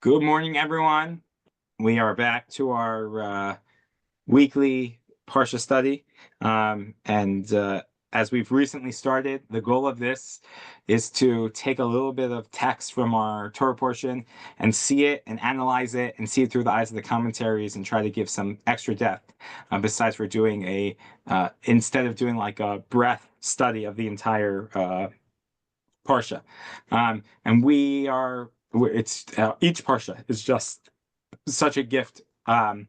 Good morning, everyone. We are back to our weekly Parsha study. And as we've recently started, the goal of this is to take a little bit of text from our Torah portion and see it and analyze it and see it through the eyes of the commentaries and try to give some extra depth. Besides, we're doing instead of doing like a breadth study of the entire Parsha. And each Parsha is just such a gift. And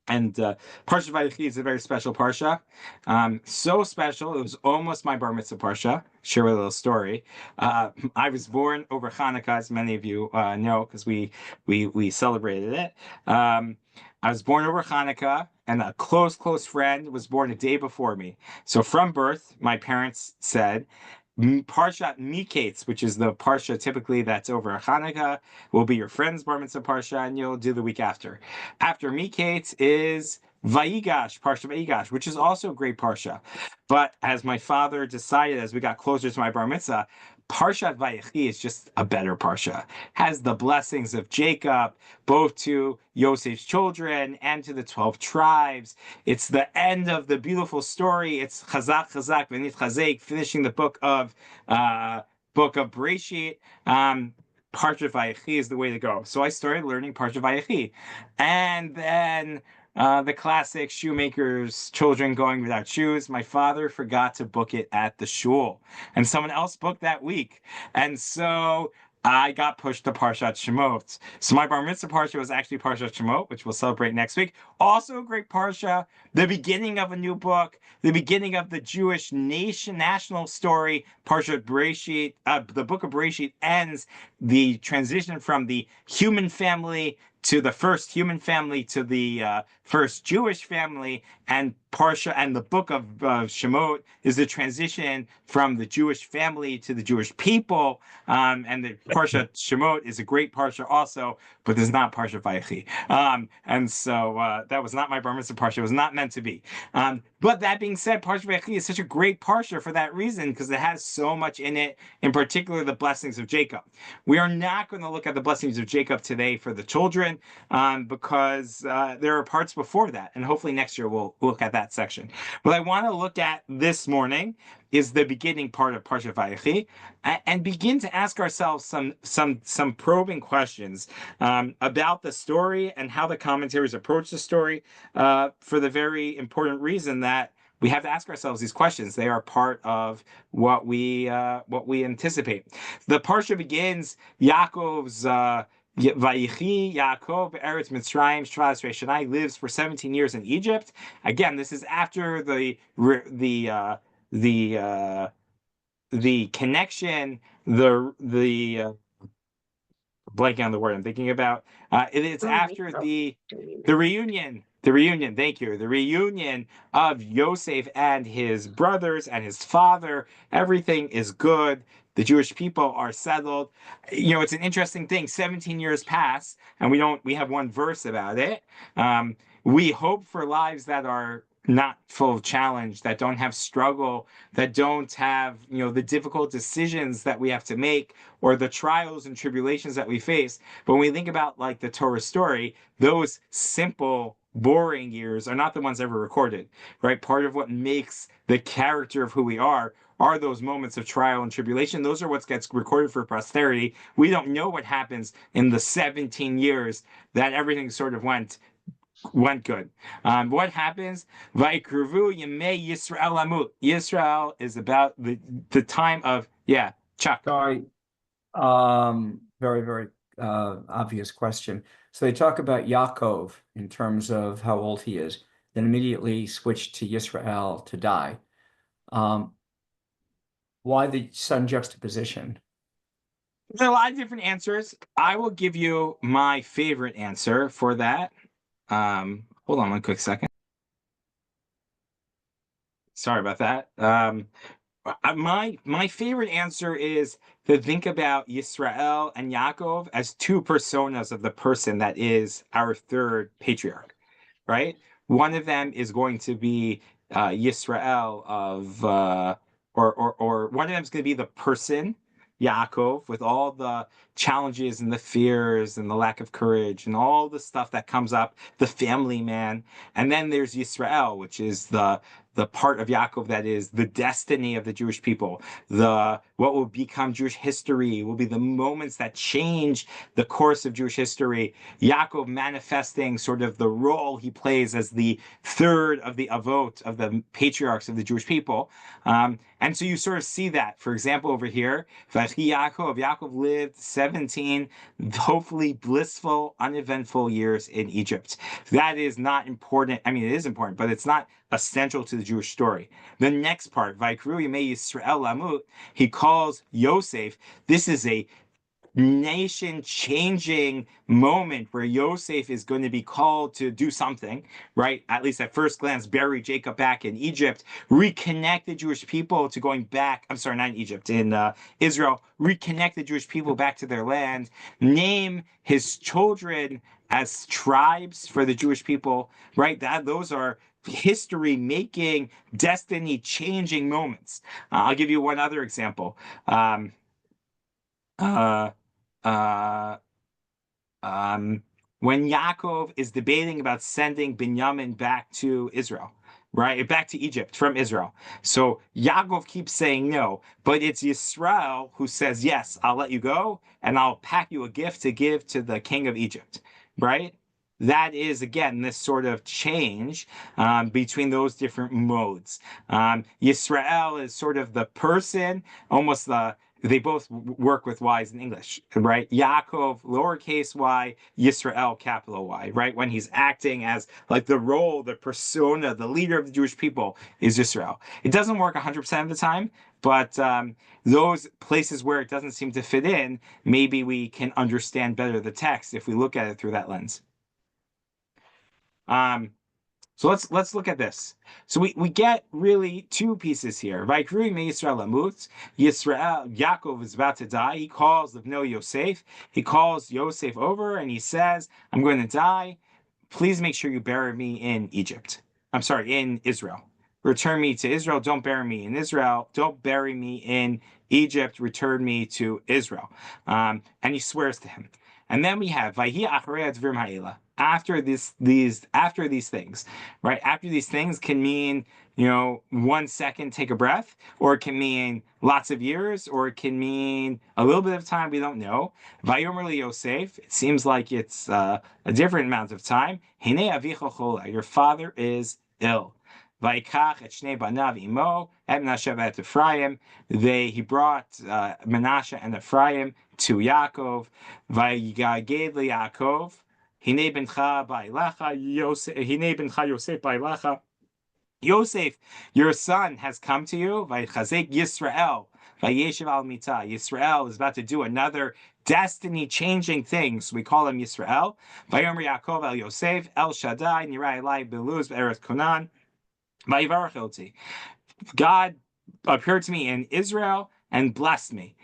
Parsha Vayechi is a very special Parsha. So special, it was almost my bar mitzvah Parsha. Share a little story. I was born over Hanukkah, as many of you know, because we celebrated it. I was born over Hanukkah, and a close friend was born a day before me. So from birth, my parents said, Parshat Miketz, which is the Parsha typically that's over Hanukkah, will be your friend's bar mitzvah Parsha, and you'll do the week after. After Miketz is Vayigash, Parsha Vayigash, which is also a great Parsha. But as my father decided as we got closer to my bar mitzvah, Parshat Vayechi is just a better Parsha. Has the blessings of Jacob, both to Yosef's children and to the 12 tribes. It's the end of the beautiful story. It's Chazak, Venit Chazek, finishing the book of Bereshit. Parshat Vayechi is the way to go. So I started learning Parshat Vayechi. And then the classic shoemaker's children going without shoes. My father forgot to book it at the shul, and someone else booked that week. And so I got pushed to Parshat Shemot. So my bar mitzvah Parsha was actually Parshat Shemot, which we'll celebrate next week. Also a great Parsha, the beginning of a new book, the beginning of the Jewish national story. Parshat Bereshit, the book of Bereshit ends the transition from the human family to the first human family to the first Jewish family, and Parsha and the book of Shemot is the transition from the Jewish family to the Jewish people. And the Parsha Shemot is a great Parsha also, but it's not Parsha Vayechi. And so that was not my bar mitzvah Parsha. It was not meant to be. But that being said, Parsha Vayechi is such a great Parsha for that reason, because it has so much in it, in particular the blessings of Jacob. We are not going to look at the blessings of Jacob today for the children, because there are parts before that, and hopefully next year we'll look at that section. What I want to look at this morning is the beginning part of Parshat Vayechi, and begin to ask ourselves some probing questions about the story and how the commentaries approach the story, for the very important reason that we have to ask ourselves these questions. They are part of what we anticipate. The Parsha begins Yaakov's Vayechi Yaakov Eretz Mitzrayim Shvas Shanai, lives for 17 years in Egypt. Again, this is after the connection, blanking on the word I'm thinking about. It's after the reunion. The reunion, thank you. The reunion of Yosef and his brothers and his father. Everything is good. The Jewish people are settled. You know, it's an interesting thing. 17 years pass, and we have one verse about it. We hope for lives that are not full of challenge, that don't have struggle, that don't have, the difficult decisions that we have to make, or the trials and tribulations that we face. But when we think about like the Torah story, those simple, boring years are not the ones ever recorded, right? Part of what makes the character of who we are those moments of trial and tribulation. Those are what gets recorded for posterity. We don't know what happens in the 17 years that everything sort of went good. What happens? Vayikruvu Yemei Yisrael Amut. Yisrael is about the time of, Chuck. Sorry. Very, very obvious question. So they talk about Yaakov in terms of how old he is, then immediately switch to Yisrael to die. Why the sudden juxtaposition? There are a lot of different answers. I will give you my favorite answer for that. Hold on one quick second. Sorry about that. My favorite answer is to think about Yisrael and Yaakov as two personas of the person that is our third patriarch, right? One of them is going to be Yisrael of, or one of them is going to be the person, Yaakov with all the challenges and the fears and the lack of courage and all the stuff that comes up, the family man. And then there's Yisrael, which is the part of Yaakov that is the destiny of the Jewish people. The what will become Jewish history will be the moments that change the course of Jewish history. Yaakov manifesting sort of the role he plays as the third of the avot, of the patriarchs of the Jewish people. And so you sort of see that, for example, over here, Vayechi Yaakov lived 17, hopefully blissful, uneventful years in Egypt. That is not important. I mean, it is important, but it's not essential to the Jewish story. The next part, Vaikru Yimei Yisrael Lamut, he calls Yosef. This is a nation-changing moment where Yosef is going to be called to do something, right? At least at first glance, bury Jacob back in Egypt, reconnect the Jewish people to going back. I'm sorry, not in Egypt, in Israel. Reconnect the Jewish people back to their land. Name his children as tribes for the Jewish people, right? Those are history-making, destiny-changing moments. I'll give you one other example. Uh, uh, um, when Yaakov is debating about sending Binyamin back to Israel, right? Back to Egypt from Israel. So Yaakov keeps saying no, but it's Yisrael who says, yes, I'll let you go and I'll pack you a gift to give to the king of Egypt, right? That is, again, this sort of change between those different modes. Yisrael is sort of the person, almost they both work with Y's in English, right? Yaakov, lowercase y, Yisrael, capital Y, right? When he's acting as like the role, the persona, the leader of the Jewish people is Yisrael. It doesn't work 100% of the time, but those places where it doesn't seem to fit in, maybe we can understand better the text if we look at it through that lens. So let's look at this. So we get really two pieces here. Vaikru me Yisrael Lamut. Yisrael Yaakov is about to die. He calls Livno Yosef. He calls Yosef over and he says, "I'm going to die. Please make sure you bury me in Egypt. I'm sorry, in Israel. Return me to Israel. Don't bury me in Israel. Don't bury me in Egypt. Return me to Israel." And he swears to him. And then we have Vayhi Acharei Advarim Ha'ela. After these things, right? After these things can mean, 1 second, take a breath, or it can mean lots of years, or it can mean a little bit of time. We don't know. Vayomer li Yosef. It seems like it's a different amount of time. Hinei avicha chola. Your father is ill. Vayikach et shnei banav imo et Menashe et Ephraim. He brought Menashe and Ephraim to Yaakov. Vayigaged li Yaakov. Hinei bencha ba'ilacha Yosef. Hinei bencha Yosef ba'ilacha. Yosef, your son has come to you. Vaychazek Yisrael. Vayeshiv al mita. Yisrael is about to do another destiny-changing thing. So we call him Yisrael. Vayomer Yaakov el Yosef el Shaddai nira elai beluz be'eretz Canaan. Vayivarach oti. God appeared to me in Israel and blessed me.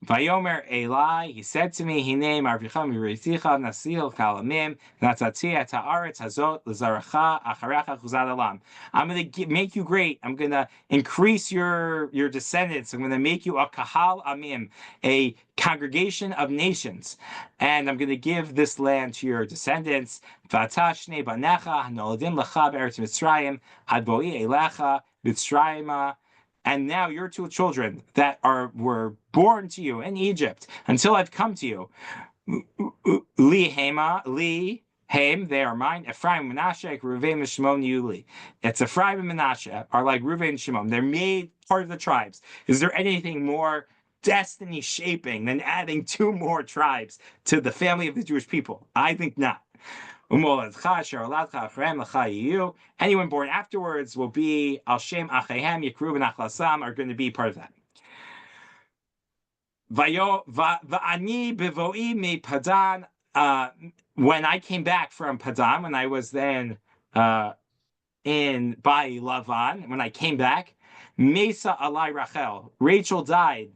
Vayomer Eli, he said to me, Hine marvicha miriticha nasil kalamim natzati et haaretz hazot l'zaracha acharecha chuzad alam. I'm going to make you great. I'm going to increase your descendants. I'm going to make you a kahal amim, a congregation of nations, and I'm going to give this land to your descendants. V'atashne banecha hanoladim lecha be'eretz Mitzrayim ad bo'i elecha Mitzrayima. And now your two children that were born to you in Egypt until I've come to you. Li Haim, they are mine. Ephraim and Menashe, Reuven and Shimon Yuli. It's Ephraim and Menashe are like Reuven and Shimon. They're made part of the tribes. Is there anything more destiny shaping than adding two more tribes to the family of the Jewish people? I think not. Anyone born afterwards will be Al Shem Achehem Yekru V'Nachlasam are going to be part of that. Va'ani bevoi me Padan. When I came back from Padan, when I was then in by Lavan, when I came back, Mesa Alai Rachel, Rachel died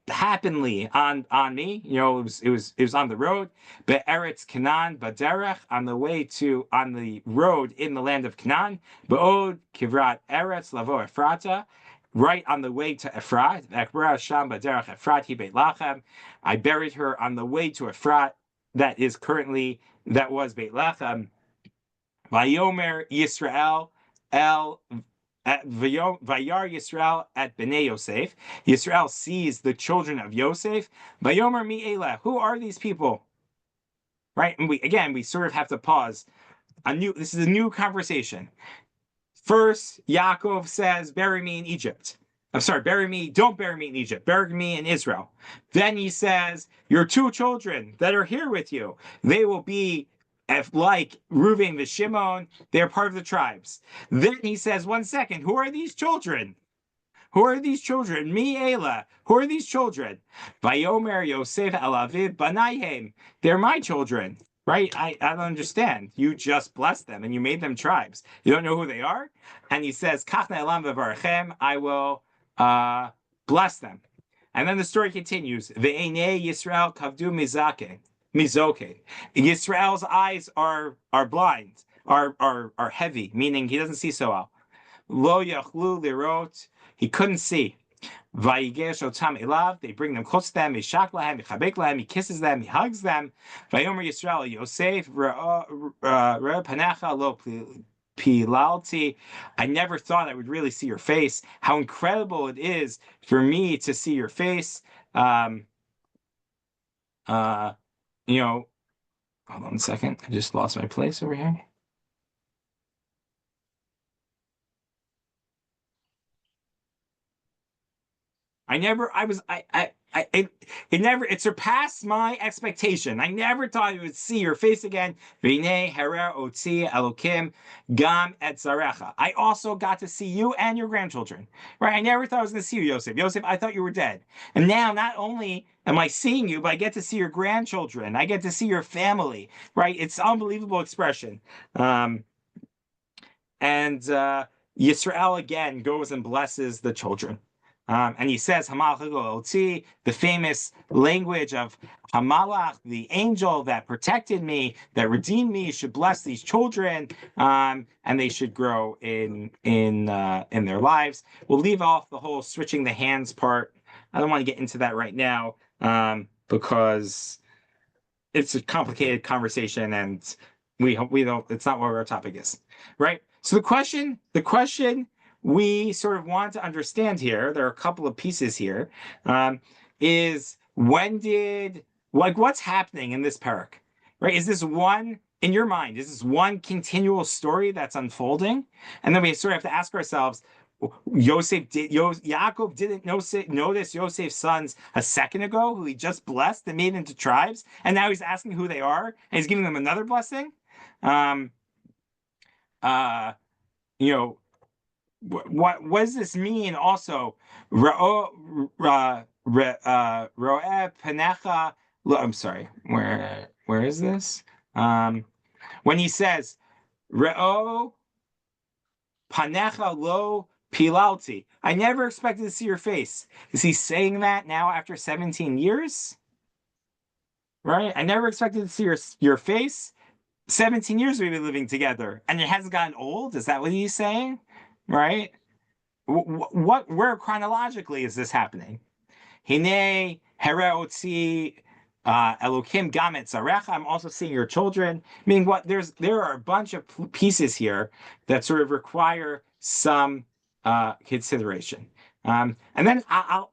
happily on me. It was on the road. Be'eretz Canaan, Baderech, on the road in the land of Canaan. Be'od Kivrat Eretz Lavo Ephrata. right on the way to Efrat. I buried her on the way to Efrat, that was Beit Lechem. Vayomer Yisrael El Vayar Yisrael at Bnei Yosef. Yisrael sees the children of Yosef. Vayomer Mi Elah. Who are these people? Right, and we sort of have to pause. This is a new conversation. First, Yaakov says, "Bury me in Egypt." I'm sorry, don't bury me in Egypt, bury me in Israel. Then he says, "Your two children that are here with you, they will be like Reuven and Shimon, they're part of the tribes." Then he says, "One second, who are these children? Who are these children? Mi Ela. Who are these children? Vayomer Yosef Elaviv Banayhem. They're my children." Right? I don't understand. You just blessed them and you made them tribes. You don't know who they are? And he says, Kachna Elam V'varachem, I will bless them. And then the story continues. Ve'enei Yisrael Kavdu Mizoke. Yisrael's eyes are blind, are heavy, meaning he doesn't see so well. Lo Yachlu Lirot. He couldn't see. Vayigesh otam elav. They bring them close to them. He shak lahem. He chabek lahem. He kisses them. He hugs them. Vayomer Yisrael Yosef panecha lo pilalti. I never thought I would really see your face. How incredible it is for me to see your face. You know. Hold on a second. I just lost my place over here. It surpassed my expectation. I never thought I would see your face again. I also got to see you and your grandchildren, right? I never thought I was going to see you, Yosef. Yosef, I thought you were dead. And now not only am I seeing you, but I get to see your grandchildren. I get to see your family, right? It's an unbelievable expression. And Yisrael again goes and blesses the children. And he says, the famous language of Hamalach, the angel that protected me, that redeemed me, should bless these children, and they should grow in their lives. We'll leave off the whole switching the hands part. I don't want to get into that right now, because it's a complicated conversation, and we don't. It's not what our topic is, right? So the question we sort of want to understand here, there are a couple of pieces here, is what's happening in this parak, right? Is this one, in your mind, is this one continual story that's unfolding? And then we sort of have to ask ourselves, Yaakov didn't notice Yosef's sons a second ago, who he just blessed and made into tribes, and now he's asking who they are, and he's giving them another blessing? You know, what does this mean also? Ro'eh panecha. I'm sorry. Where is this? When he says Re'o panecha lo pilalti. I never expected to see your face. Is he saying that now after 17 years? Right? I never expected to see your face. 17 years we've been living together, and it hasn't gotten old. Is that what he's saying? Right? Where chronologically is this happening? Hine Heraotzi Elokim Gamet Zarecha. I'm also seeing your children. I mean, there are a bunch of pieces here that sort of require some consideration. And then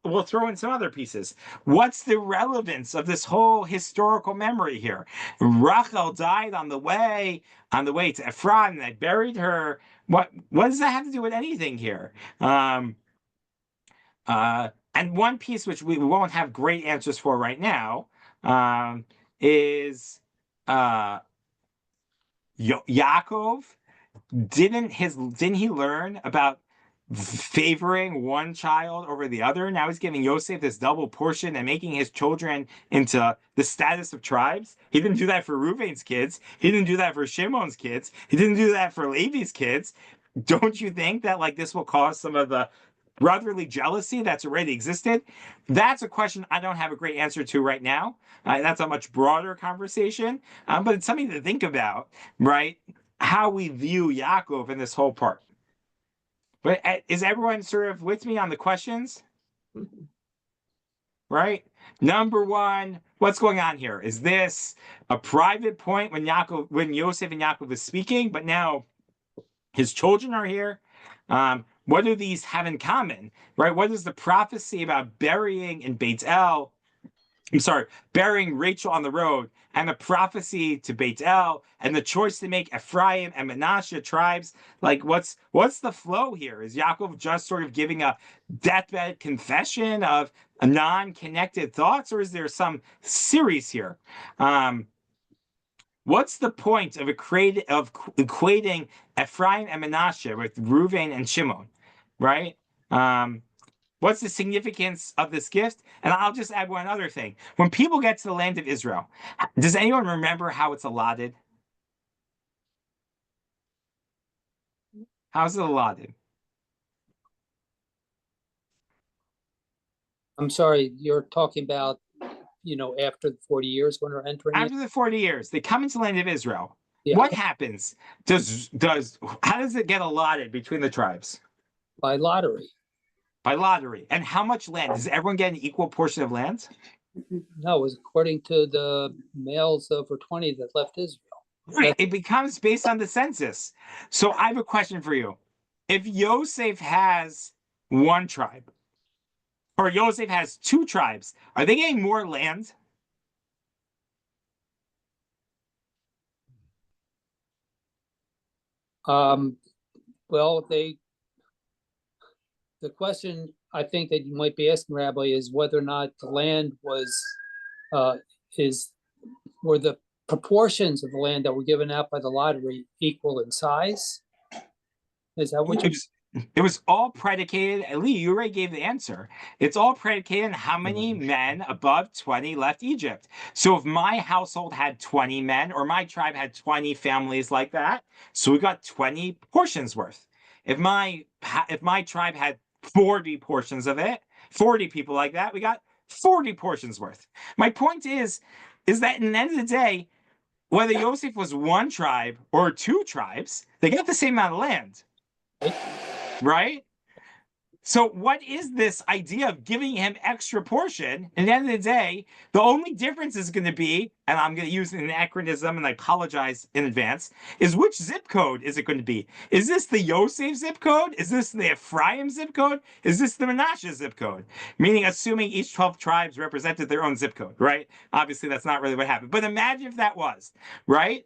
we'll throw in some other pieces. What's the relevance of this whole historical memory here? Rachel died on the way to Ephron, and I buried her. What does that have to do with anything here? And one piece which we won't have great answers for right now, is Yaakov. Didn't he learn about favoring one child over the other? Now he's giving Yosef this double portion and making his children into the status of tribes. He didn't do that for Reuven's kids. He didn't do that for Shimon's kids. He didn't do that for Levi's kids. Don't you think that this will cause some of the brotherly jealousy that's already existed? That's a question I don't have a great answer to right now. That's a much broader conversation, but it's something to think about, right? How we view Yaakov in this whole part. But is everyone sort of with me on the questions? Right? Number one, what's going on here? Is this a private point when Yosef and Yaakov is speaking, but now his children are here? What do these have in common? Right? What is the prophecy about burying in Beit El? I'm sorry, burying Rachel on the road, and the prophecy to Beit El, and the choice to make Ephraim and Manasseh tribes. Like, what's the flow here? Is Yaakov just sort of giving a deathbed confession of non-connected thoughts, or is there some series here? What's the point of equating Ephraim and Manasseh with Reuven and Shimon, right? What's the significance of this gift? And I'll just add one other thing. When people get to the land of Israel, does anyone remember how it's allotted? How's it allotted? I'm sorry, you're talking about, after the 40 years when we're entering it? After the 40 years, they come into the land of Israel. Yeah. What happens? How does it get allotted between the tribes? By lottery. By lottery. And how much land? Does everyone get an equal portion of land? No, it was according to the males over 20 that left Israel. Right. It becomes based on the census. So I have a question for you. If Yosef has one tribe, or Yosef has two tribes, are they getting more land? Well, the question I think that you might be asking, Rabbi, is whether or not the land were the proportions of the land that were given out by the lottery equal in size? Is that what It was all predicated, Lee, you already gave the answer. It's all predicated on how many men above 20 left Egypt. So if my household had 20 men, or my tribe had 20 families like that, so we got 20 portions worth. If my tribe had 40 portions of it, 40 people like that, we got 40 portions worth. My point is that in the end of the day, whether Yosef was one tribe or two tribes, they got the same amount of land. Right? So what is this idea of giving him extra portion? At the end of the day, the only difference is going to be, and I'm going to use an anachronism, and I apologize in advance, is which zip code is it going to be? Is this the Yosef zip code? Is this the Ephraim zip code? Is this the Menashe zip code? Meaning assuming each 12 tribes represented their own zip code, right? Obviously, that's not really what happened. But imagine if that was, right?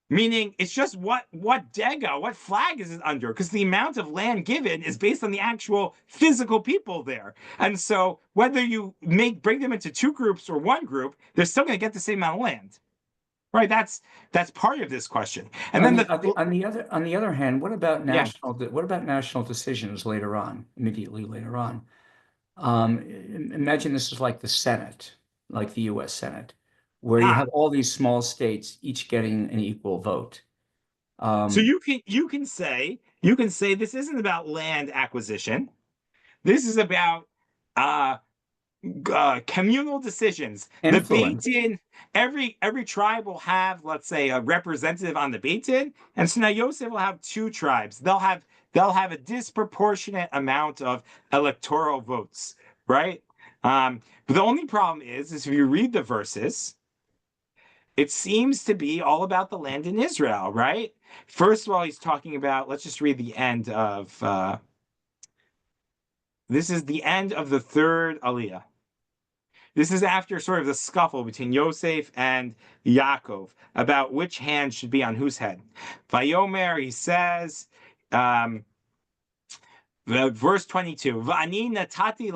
Meaning it's just what dega, what flag is it under? Because the amount of land given is based on the actual physical people there. And so whether you bring them into two groups or one group, they're still going to get the same amount of land. Right? That's part of this question. And then on the other hand, what about national decisions later on, immediately later on? Imagine this is like the Senate, like the US Senate, where you have all these small states each getting an equal vote. So you can say this isn't about land acquisition. This is about communal decisions. Influence. The Beit Din, every tribe will have, let's say, a representative on the Beit Din, and so now Yosef will have two tribes. They'll have a disproportionate amount of electoral votes, right? But the only problem is if you read the verses, it seems to be all about the land in Israel, right? First of all, he's talking about, let's just read the end of, this is the end of the third Aliyah. This is after sort of the scuffle between Yosef and Yaakov about which hand should be on whose head. Vayomer, he says, verse 22, V'ani natati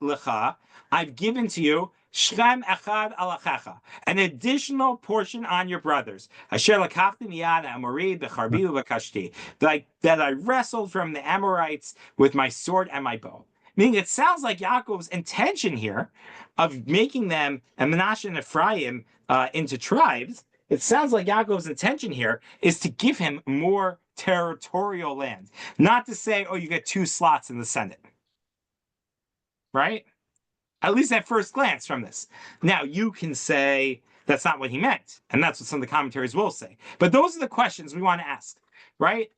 lecha, I've given to you Shem echad alachecha, an additional portion on your brothers. Asher lakachti miyad Amori b'charbi u'b'kashti, that I wrestled from the Amorites with my sword and my bow. Meaning, it sounds like Yaakov's intention here of making them, and Menashe and Ephraim, into tribes. It sounds like Yaakov's intention here is to give him more territorial land, not to say, oh, you get two slots in the Senate, right? At least at first glance from this. Now, you can say that's not what he meant, and that's what some of the commentaries will say. But those are the questions we want to ask, right?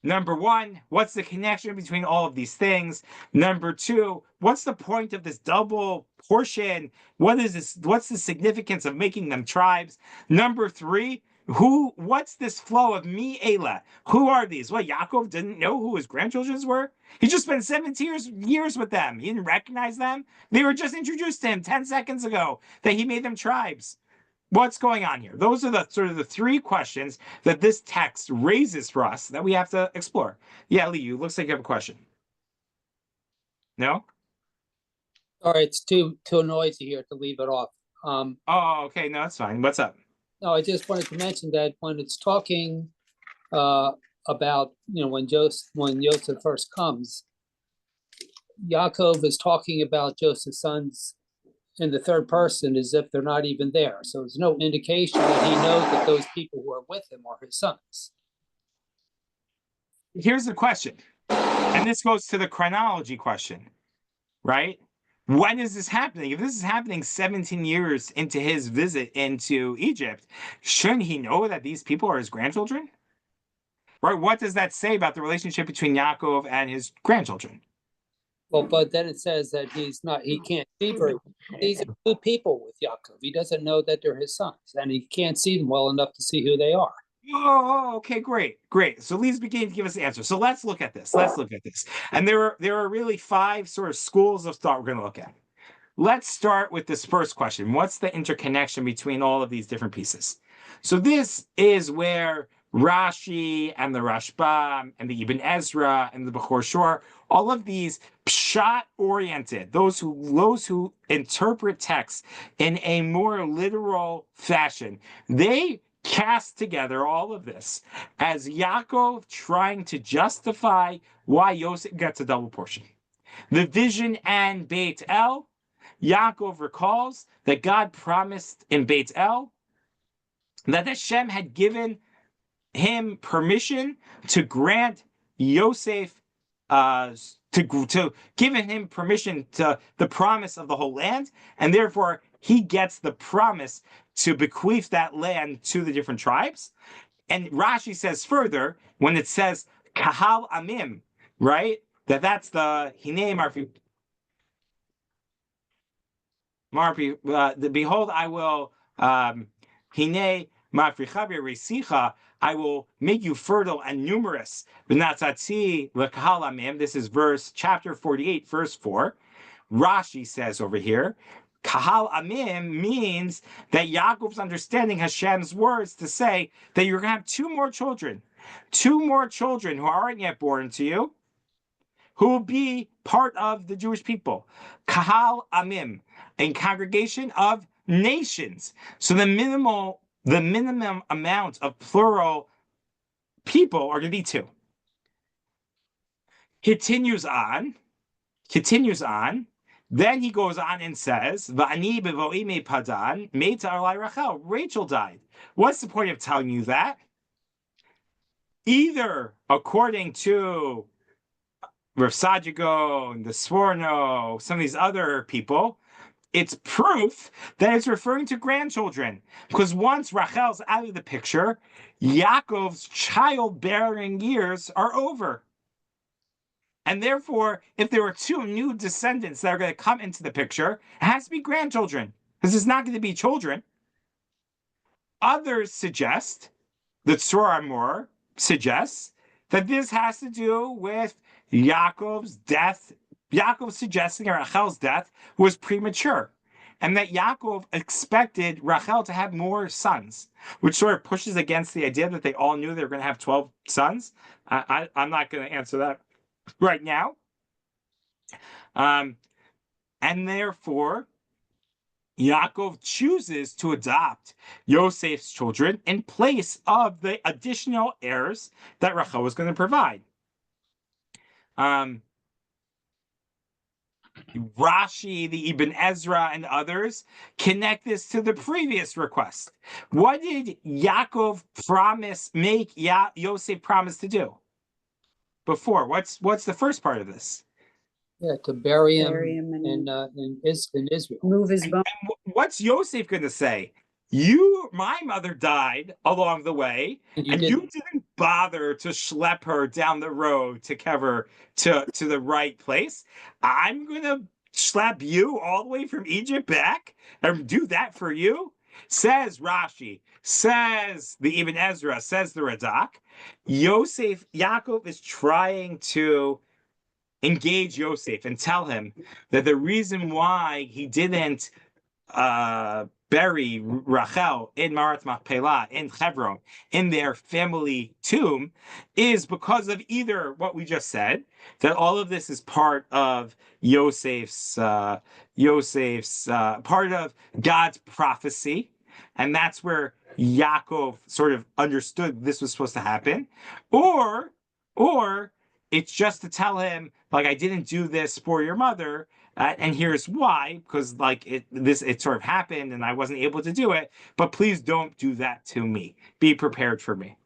Number one, what's the connection between all of these things? Number two, what's the point of this double portion? What is this? What's the significance of making them tribes? Number three, what's this flow of mi Ela? Who are these? What, Yaakov didn't know who his grandchildren were? He just spent 17 years with them. He didn't recognize them. They were just introduced to him 10 seconds ago that he made them tribes. What's going on here? Those are the sort of the three questions that this text raises for us that we have to explore. Yeah, Lee, you looks like you have a question. No? All right, it's too noisy here to leave it off. Oh, okay. No, that's fine. What's up? No, I just wanted to mention that when it's talking about, when Joseph first comes, Yaakov is talking about Joseph's sons in the third person as if they're not even there. So there's no indication that he knows that those people who are with him are his sons. Here's the question, and this goes to the chronology question, right? When is this happening? If this is happening 17 years into his visit into Egypt, shouldn't he know that these people are his grandchildren? Right? What does that say about the relationship between Yaakov and his grandchildren? Well, but then it says that he can't see very well. These are two people with Yaakov. He doesn't know that they're his sons, and he can't see them well enough to see who they are. Oh, okay, great. So Lee's beginning to give us the answer. So let's look at this. And there are really 5 sort of schools of thought we're going to look at. Let's start with this first question. What's the interconnection between all of these different pieces? So this is where Rashi and the Rashbam and the Ibn Ezra and the Bechor Shor, all of these pshat-oriented, those who interpret texts in a more literal fashion, they cast together all of this as Yaakov trying to justify why Yosef gets a double portion. The vision and Beit El, Yaakov recalls that God promised in Beit El that Hashem had given him permission to grant Yosef, to given him permission to the promise of the whole land, and therefore he gets the promise to bequeath that land to the different tribes. And Rashi says further, when it says Kahal Amim, right? That's the Hinei Marfi, behold, I will Hinei Mafricha Resicha, I will make you fertile and numerous. V'natzatzi lekahal amim. This is chapter 48, verse 4. Rashi says over here, Kahal Amim means that Yaakov's understanding Hashem's words to say that you're going to have 2 more children who aren't yet born to you, who will be part of the Jewish people. Kahal Amim, a congregation of nations. So the minimum amount of plural people are going to be 2. Continues on. Then he goes on and says, Va'ani bevo'i me padan, meta alai Rachel. Rachel died. What's the point of telling you that? Either according to Rav Sajigo and the Sforno, some of these other people, it's proof that it's referring to grandchildren. Because once Rachel's out of the picture, Yaakov's childbearing years are over. And therefore, if there are 2 new descendants that are going to come into the picture, it has to be grandchildren, because it's not going to be children. Others suggest, the Tzor Amor suggests, that this has to do with Yaakov's death. Yaakov suggesting that Rachel's death was premature, and that Yaakov expected Rachel to have more sons, which sort of pushes against the idea that they all knew they were going to have 12 sons. I'm not going to answer that right now. And therefore, Yaakov chooses to adopt Yosef's children in place of the additional heirs that Rachel was going to provide. Rashi, the Ibn Ezra, and others connect this to the previous request. What did Yaakov make Yosef promise to do before? What's the first part of this? Yeah, to bury him in Israel. Move his bone. And what's Yosef going to say? My mother died along the way, and you didn't bother to schlep her down the road to cover to the right place. I'm gonna schlep you all the way from Egypt back and do that for you. Says Rashi, says the Ibn Ezra, says the Radak. Yaakov is trying to engage Yosef and tell him that the reason why he didn't bury Rachel in Marat Machpelah in Hebron in their family tomb is because of either what we just said, that all of this is part of Yosef's part of God's prophecy, and that's where Yaakov sort of understood this was supposed to happen, or it's just to tell him, like, I didn't do this for your mother, and here's why, because like it sort of happened and I wasn't able to do it, but please don't do that to me. Be prepared for me.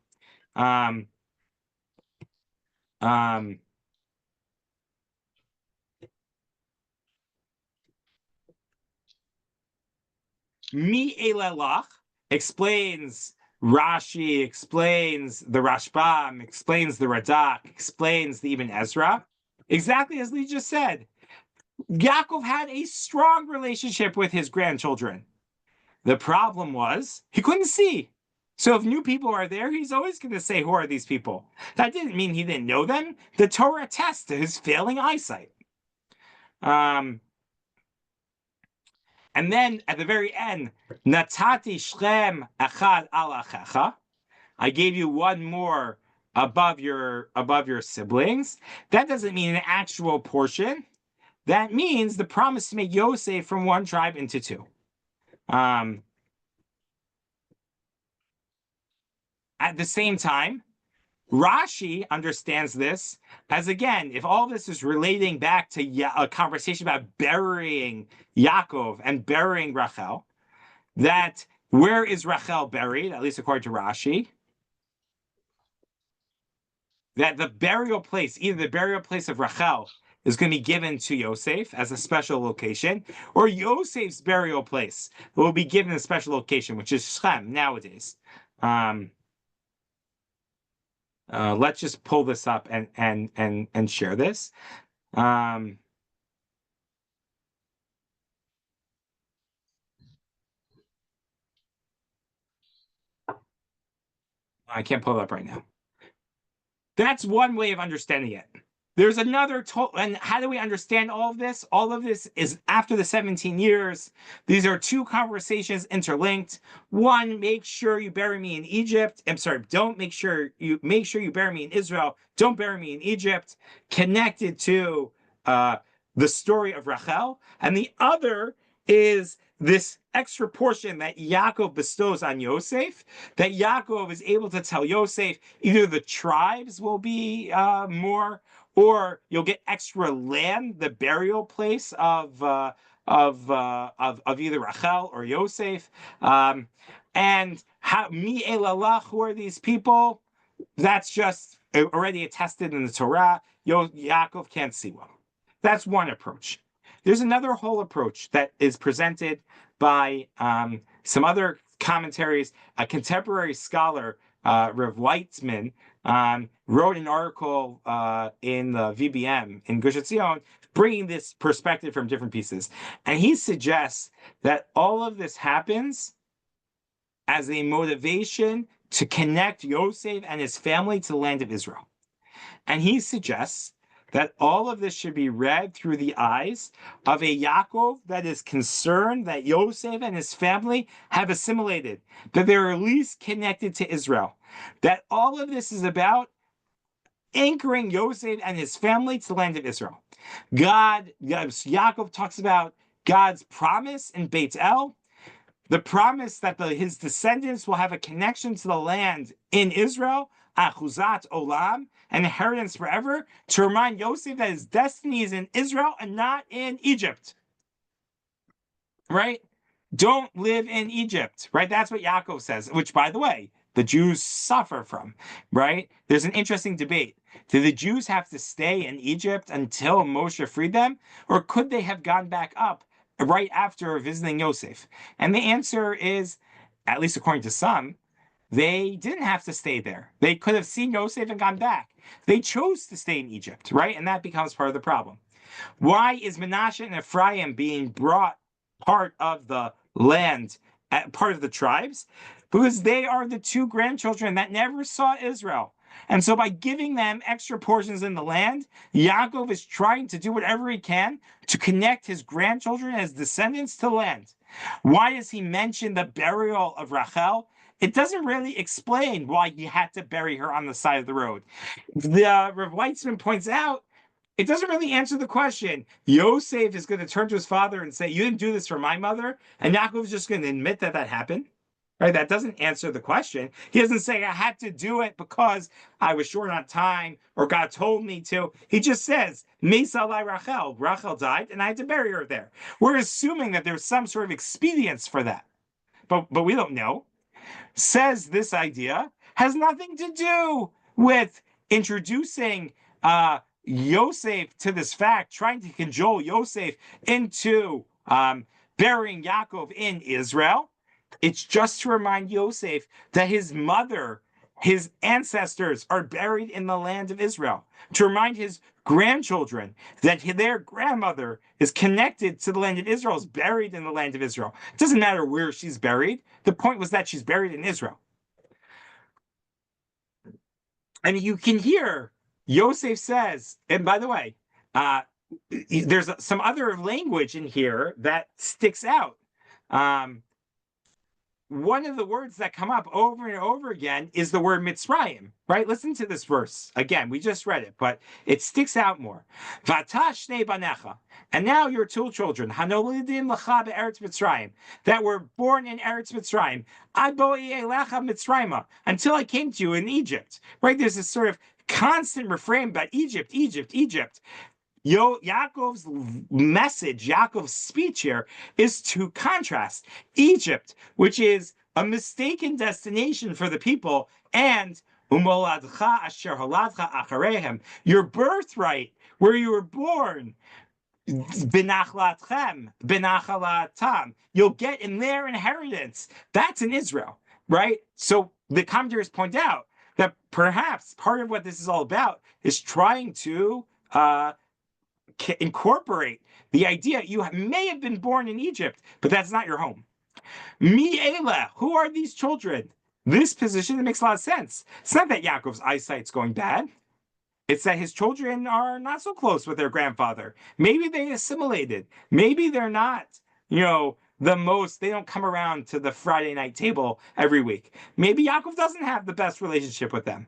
Mi Elelach explains, Rashi explains, the Rashbam explains, the Radak explains, the Ibn Ezra, exactly as Lee just said. Yaakov had a strong relationship with his grandchildren. The problem was he couldn't see. So if new people are there, he's always going to say, who are these people? That didn't mean he didn't know them. The Torah attests to his failing eyesight. And then at the very end, Natati Shlem Echad Al Achecha. I gave you one more above your siblings. That doesn't mean an actual portion. That means the promise to make Yosef from one tribe into two. At the same time, Rashi understands this as, again, if all this is relating back to a conversation about burying Yaakov and burying Rachel, that where is Rachel buried, at least according to Rashi? That the burial place, either the burial place of Rachel is going to be given to Yosef as a special location, or Yosef's burial place will be given a special location, which is Shechem nowadays. Let's just pull this up and share this. I can't pull it up right now. That's one way of understanding it. There's another, and how do we understand all of this? All of this is after the 17 years. These are two conversations interlinked. One, make sure you bury me in Egypt. I'm sorry, don't make sure you bury me in Israel. Don't bury me in Egypt. Connected to the story of Rachel. And the other is this extra portion that Yaakov bestows on Yosef, that Yaakov is able to tell Yosef either the tribes will be more, or you'll get extra land, the burial place of either Rachel or Yosef. And how mi elalach, who are these people? That's just already attested in the Torah. Yaakov can't see well. That's one approach. There's another whole approach that is presented by some other commentaries. A contemporary scholar, Rav Weitzman, wrote an article in the VBM in Gush Etzion, bringing this perspective from different pieces. And he suggests that all of this happens as a motivation to connect Yosef and his family to the land of Israel. And he suggests that all of this should be read through the eyes of a Yaakov that is concerned that Yosef and his family have assimilated, that they're at least connected to Israel, that all of this is about anchoring Yosef and his family to the land of Israel. Yaakov talks about God's promise in Beit El, the promise that his descendants will have a connection to the land in Israel, Achuzat Olam, an inheritance forever, to remind Yosef that his destiny is in Israel and not in Egypt. Right? Don't live in Egypt. Right? That's what Yaakov says, which, by the way, the Jews suffer from. Right? There's an interesting debate. Did the Jews have to stay in Egypt until Moshe freed them? Or could they have gone back up right after visiting Yosef? And the answer is, at least according to some, They didn't have to stay there. They could have seen Yosef and gone back. They chose to stay in Egypt, right? And that becomes part of the problem. Why is Manasseh and Ephraim being brought part of the land, part of the tribes? Because they are the two grandchildren that never saw Israel. And so by giving them extra portions in the land, Yaakov is trying to do whatever he can to connect his grandchildren as descendants to land. Why does he mention the burial of Rachel? It doesn't really explain why he had to bury her on the side of the road. The Rav Weitzman points out it doesn't really answer the question. Yosef is going to turn to his father and say, "You didn't do this for my mother," and Yaakov is just going to admit that that happened. Right? That doesn't answer the question. He doesn't say, "I had to do it because I was short on time or God told me to." He just says, "Mesalai Rachel." Rachel died, and I had to bury her there. We're assuming that there's some sort of expedience for that, but we don't know. Says this idea has nothing to do with introducing Yosef to this fact, trying to cajole Yosef into burying Yaakov in Israel. It's just to remind Yosef that his mother, his ancestors are buried in the land of Israel. To remind his grandchildren that their grandmother is connected to the land of Israel, is buried in the land of Israel. It doesn't matter where she's buried. The point was that she's buried in Israel. And you can hear Yosef says, and by the way, there's some other language in here that sticks out. One of the words that come up over and over again is the word Mitzrayim, right? Listen to this verse. Again, we just read it, but it sticks out more. Vatash shnei banecha. And now your two children, Hanolidim lecha be'eretz Mitzrayim, that were born in Eretz Mitzrayim, ad bo'i elecha Mitzrayima, until I came to you in Egypt, right? There's this sort of constant refrain about Egypt, Egypt, Egypt. Yaakov's message, Yaakov's speech here is to contrast Egypt, which is a mistaken destination for the people, and umoladcha asher holadcha acharehem, your birthright, where you were born, binachlatchem, binachalatam, you'll get in their inheritance. That's in Israel, right? So the commentators point out that perhaps part of what this is all about is trying to incorporate the idea you may have been born in Egypt, but that's not your home. Mi Eila, who are these children? This position, it makes a lot of sense. It's not that Yaakov's eyesight's going bad. It's that his children are not so close with their grandfather. Maybe they assimilated. Maybe they're not, they don't come around to the Friday night table every week. Maybe Yaakov doesn't have the best relationship with them,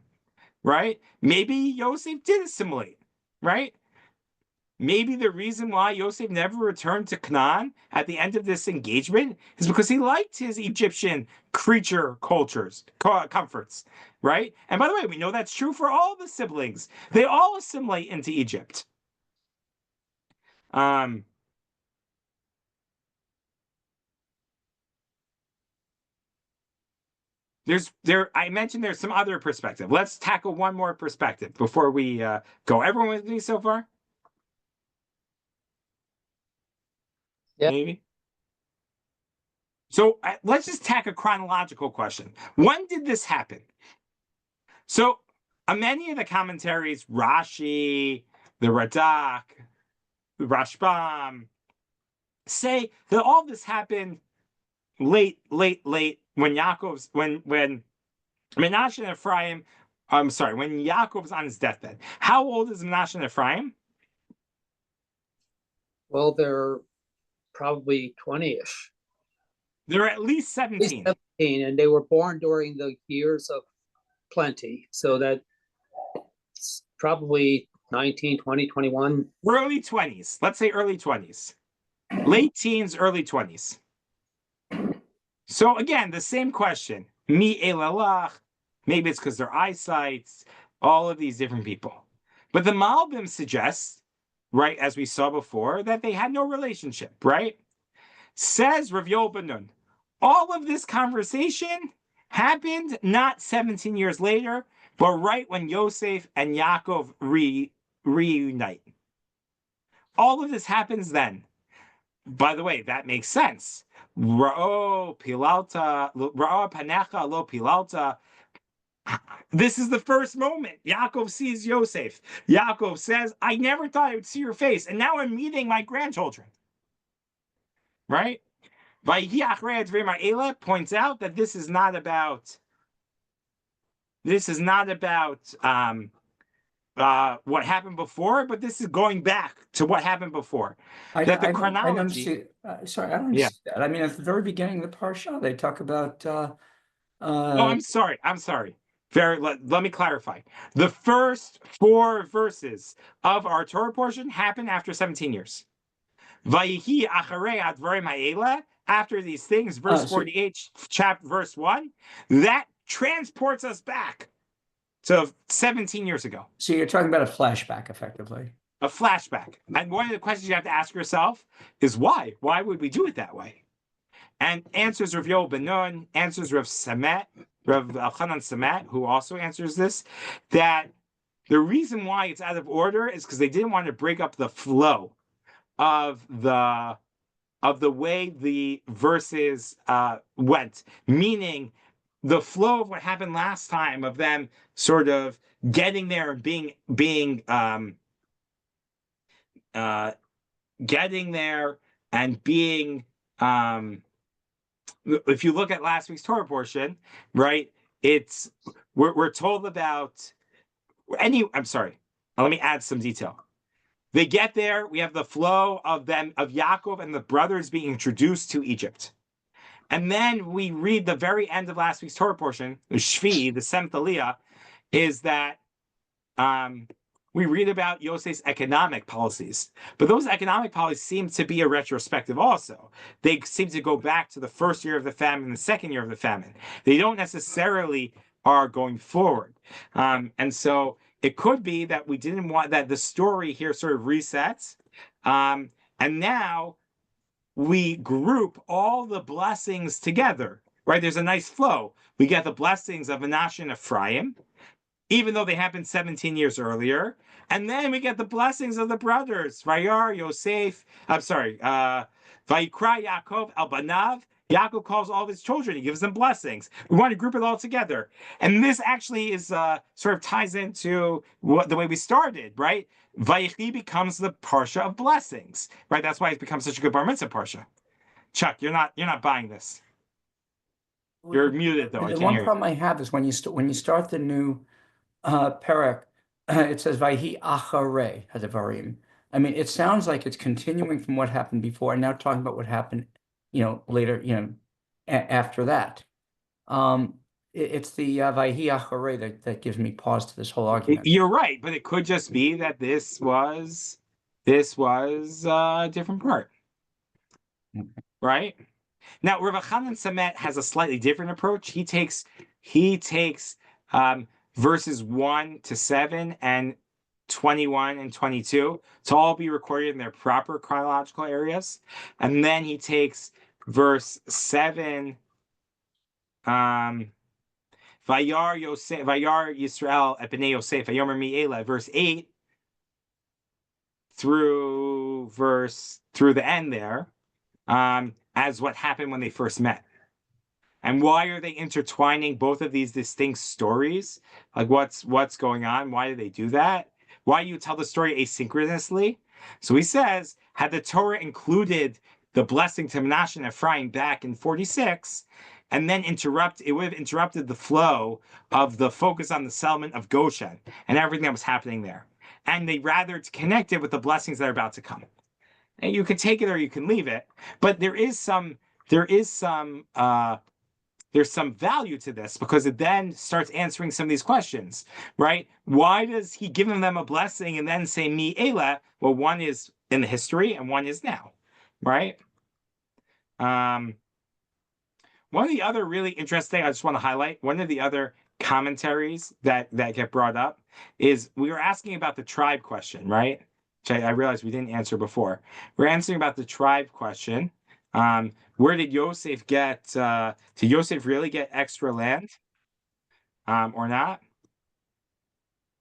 right? Maybe Yosef did assimilate, right? Maybe the reason why Yosef never returned to Canaan at the end of this engagement is because he liked his Egyptian creature comforts, right? And by the way, we know that's true for all the siblings. They all assimilate into Egypt. I mentioned there's some other perspective. Let's tackle one more perspective before we go. Everyone with me so far? Yeah. Maybe. So let's just tack a chronological question. When did this happen? So many of the commentaries, Rashi, the Radak, the Rashbam, say that all this happened late, when Menashe and Ephraim, when Yaakov's on his deathbed. How old is Menashe and Ephraim? Well, they're probably 20-ish. They're at least 17. 17, and they were born during the years of plenty. So that's probably 19, 20, 21. Early 20s. Let's say early 20s. Late teens, early 20s. So again, the same question. Mi elalach. Maybe it's because their eyesight's, all of these different people. But the Malbim suggests, right, as we saw before, that they had no relationship, right? Says Rav Yoel ben Nun, all of this conversation happened not 17 years later, but right when Yosef and Yaakov reunite. All of this happens then. By the way, that makes sense. Ra'o pilalta, ra'o panecha lo pilalta. This is the first moment. Yaakov sees Yosef. Yaakov says, I never thought I would see your face, and now I'm meeting my grandchildren. Right? Vayechi achrei advarim ha'ela points out that this is not about what happened before, but this is going back to what happened before. That the I don't chronology. see. Sorry, I don't Yeah. see that. I mean, at the very beginning of the Parsha, they talk about Oh, I'm sorry. Let me clarify. The first 4 verses of our Torah portion happen after 17 years. Vayechi acharei advarim ha'ela, after these things, verse 48, chapter verse 1, that transports us back to 17 years ago. So you're talking about a flashback, effectively. A flashback. And one of the questions you have to ask yourself is why? Why would we do it that way? And answers Rav Yoel ben Nun, answers Rav Elchanan Samet, who also answers this, that the reason why it's out of order is because they didn't want to break up the flow of the way the verses went, meaning the flow of what happened last time of them sort of getting there and getting there and being if you look at last week's Torah portion, right, we're told about I'm sorry, let me add some detail. They get there, we have the flow of Yaakov and the brothers being introduced to Egypt. And then we read the very end of last week's Torah portion, the Shvi, the seventh Aliyah, is that we read about Yosef's economic policies. But those economic policies seem to be a retrospective also. They seem to go back to the first year of the famine, the second year of the famine. They don't necessarily are going forward. And so it could be that we didn't want that the story here sort of resets. And now we group all the blessings together, right? There's a nice flow. We get the blessings of Menashe and Ephraim, even though they happened 17 years earlier. And then we get the blessings of the brothers, Vayar, Yosef, Vayikra Yaakov, Al Banav. Yaakov calls all of his children. He gives them blessings. We want to group it all together. And this actually is sort of ties into the way we started, right? Vayechi becomes the Parsha of blessings, right? That's why it's become such a good Bar Mitzvah Parsha. Chuck, you're not buying this. You're muted though. The one problem I have is when you start the new Perek, it says Vayhi acharei hadvarim. I mean, it sounds like it's continuing from what happened before and now talking about what happened, later, after that. It's the Vayhi acharei that gives me pause to this whole argument. You're right, but it could just be that this was a different part, right? Now, Rav Elchanan Samet has a slightly different approach. He takes verses 1 to 7 and 21 and 22 to all be recorded in their proper chronological areas, and then he takes verse 7, Vayar Yisrael et bnei Yosef Vayomer mi'ela, verse 8 through the end there, as what happened when they first met. And why are they intertwining both of these distinct stories? Like what's going on? Why do they do that? Why do you tell the story asynchronously? So he says, had the Torah included the blessing to Menashe and Ephraim back in 46, and then it would have interrupted the flow of the focus on the settlement of Goshen and everything that was happening there. And they rather connect it with the blessings that are about to come. And you can take it or you can leave it, but there's some value to this because it then starts answering some of these questions, right? Why does he give them a blessing and then say mi ela? Well, one is in the history and one is now, right? One of the other really interesting, I just want to highlight, one of the other commentaries that get brought up is we were asking about the tribe question, right? Which I realized we didn't answer before. We're answering about the tribe question. Where did Yosef get? Did Yosef really get extra land, or not?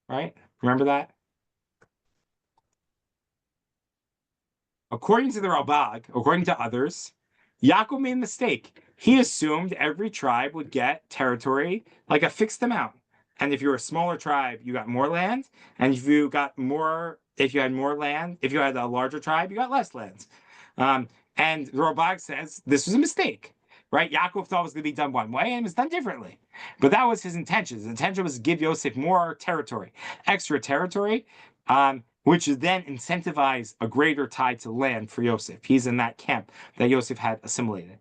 Right? Remember that? According to the Ralbag, according to others, Yaakov made a mistake. He assumed every tribe would get territory like a fixed amount. And if you're a smaller tribe, you got more land. And if you had more land, if you had a larger tribe, you got less land. And the Rabbah says this was a mistake, right? Yaakov thought it was going to be done one way and it was done differently. But that was his intention. His intention was to give Yosef more territory, extra territory, which then incentivize a greater tie to land for Yosef. He's in that camp that Yosef had assimilated.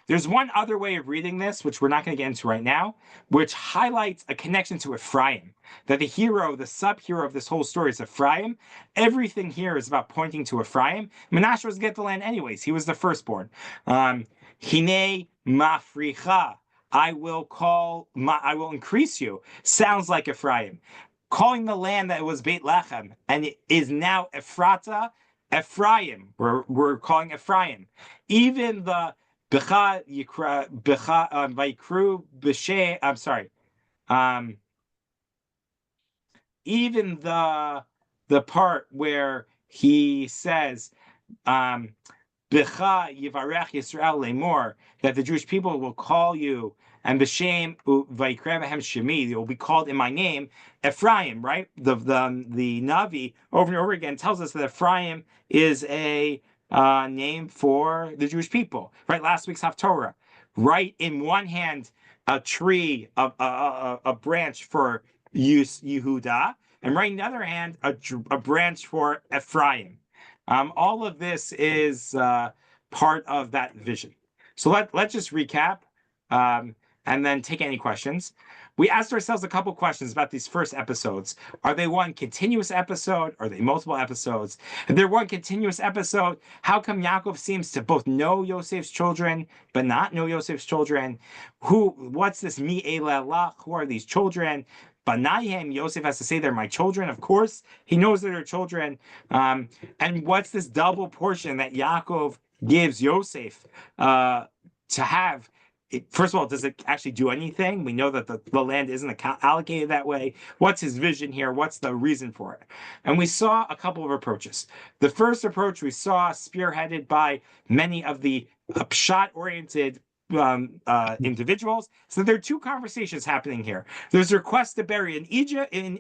There's one other way of reading this, which we're not going to get into right now, which highlights a connection to Ephraim. That the hero, the sub-hero of this whole story is Ephraim. Everything here is about pointing to Ephraim. Menashe was get the land anyways. He was the firstborn. Hine mafricha. I will increase you. Sounds like Ephraim. Calling the land that was Beit Lechem, and it is now Ephrata, Ephraim. We're calling Ephraim. Even the Vaikru B'She. I'm sorry. Even the part where he says, B'cha Yivarech Yisrael Lemor, that the Jewish people will call you, and B'Shem Vaikra B'Hem Shemi, they will be called in my name, Ephraim, right? The Navi over and over again tells us that Ephraim is a name for the Jewish people, right? Last week's Haftorah, right? In one hand, a tree, a branch for Yehuda, and right in the other hand, a branch for Ephraim. All of this is part of that vision. So let's just recap and then take any questions. We asked ourselves a couple questions about these first episodes. Are they one continuous episode? Are they multiple episodes? If they're one continuous episode, how come Yaakov seems to both know Yosef's children, but not know Yosef's children? What's this mi elelach? Who are these children? Banayim, Yosef has to say they're my children. Of course, he knows they're children. And what's this double portion that Yaakov gives Yosef to have? First of all, does it actually do anything? We know that the land isn't allocated that way. What's his vision here? What's the reason for it? And we saw a couple of approaches. The first approach we saw spearheaded by many of the pshat-oriented individuals. So there are two conversations happening here. There's a request to bury in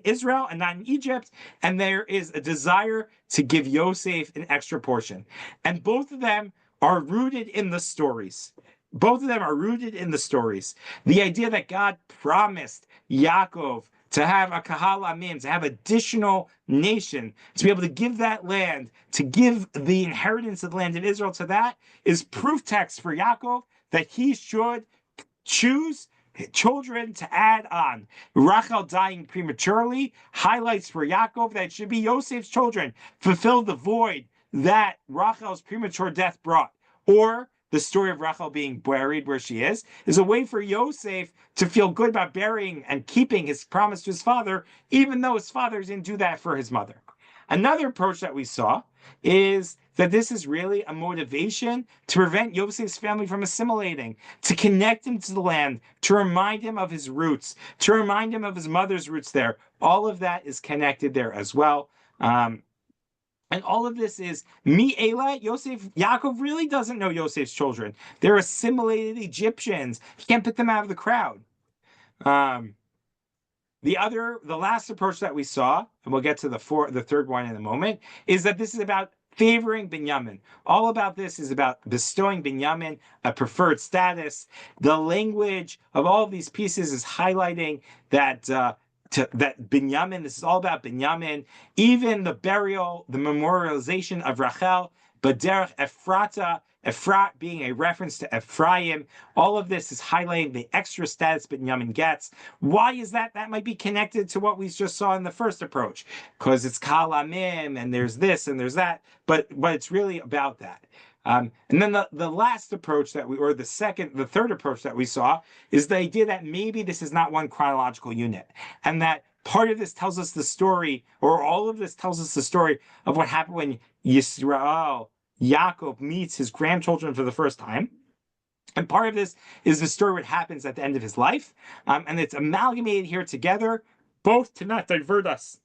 Israel and not in Egypt, and there is a desire to give Yosef an extra portion. And both of them are rooted in the stories. Both of them are rooted in the stories. The idea that God promised Yaakov to have a kahal amim, to have additional nation, to be able to give that land, to give the inheritance of the land of Israel to that, is proof text for Yaakov that he should choose children to add on. Rachel dying prematurely highlights for Yaakov that it should be Yosef's children fulfill the void that Rachel's premature death brought. Or the story of Rachel being buried where she is a way for Yosef to feel good about burying and keeping his promise to his father, even though his father didn't do that for his mother. Another approach that we saw is that this is really a motivation to prevent Yosef's family from assimilating, to connect him to the land, to remind him of his roots, to remind him of his mother's roots there. All of that is connected there as well. And all of this is mi Ela, Yaakov really doesn't know Yosef's children. They're assimilated Egyptians. He can't pick them out of the crowd. The last approach that we saw, and we'll get to the third one in a moment, is that this is about favoring Binyamin. All about this is about bestowing Binyamin a preferred status. The language of all of these pieces is highlighting that that Binyamin, this is all about Binyamin. Even the burial, the memorialization of Rachel, Baderech Ephrata, Ephrat being a reference to Ephraim. All of this is highlighting the extra status Binyamin gets. Why is that? That might be connected to what we just saw in the first approach, because it's Kal Amim and there's this and there's that, but it's really about that. And then the last approach the third approach that we saw is the idea that maybe this is not one chronological unit, and that part of this tells us the story, or all of this tells us the story of what happened when Yaakov meets his grandchildren for the first time. And part of this is the story what happens at the end of his life. And it's amalgamated here together, both to not divert us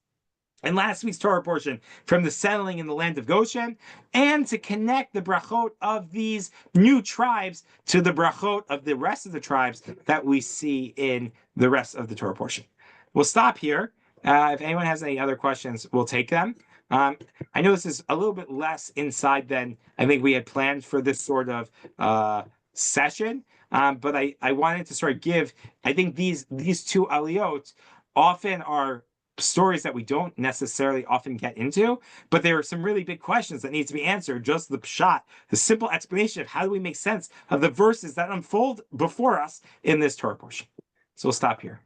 in last week's Torah portion from the settling in the land of Goshen, and to connect the brachot of these new tribes to the brachot of the rest of the tribes that we see in the rest of the Torah portion. We'll stop here. If anyone has any other questions, we'll take them. I know this is a little bit less inside than I think we had planned for this sort of session, but I wanted to sort of give, I think these two aliyot often are stories that we don't necessarily often get into, but there are some really big questions that need to be answered. Just the pshat, the simple explanation of how do we make sense of the verses that unfold before us in this Torah portion. So we'll stop here.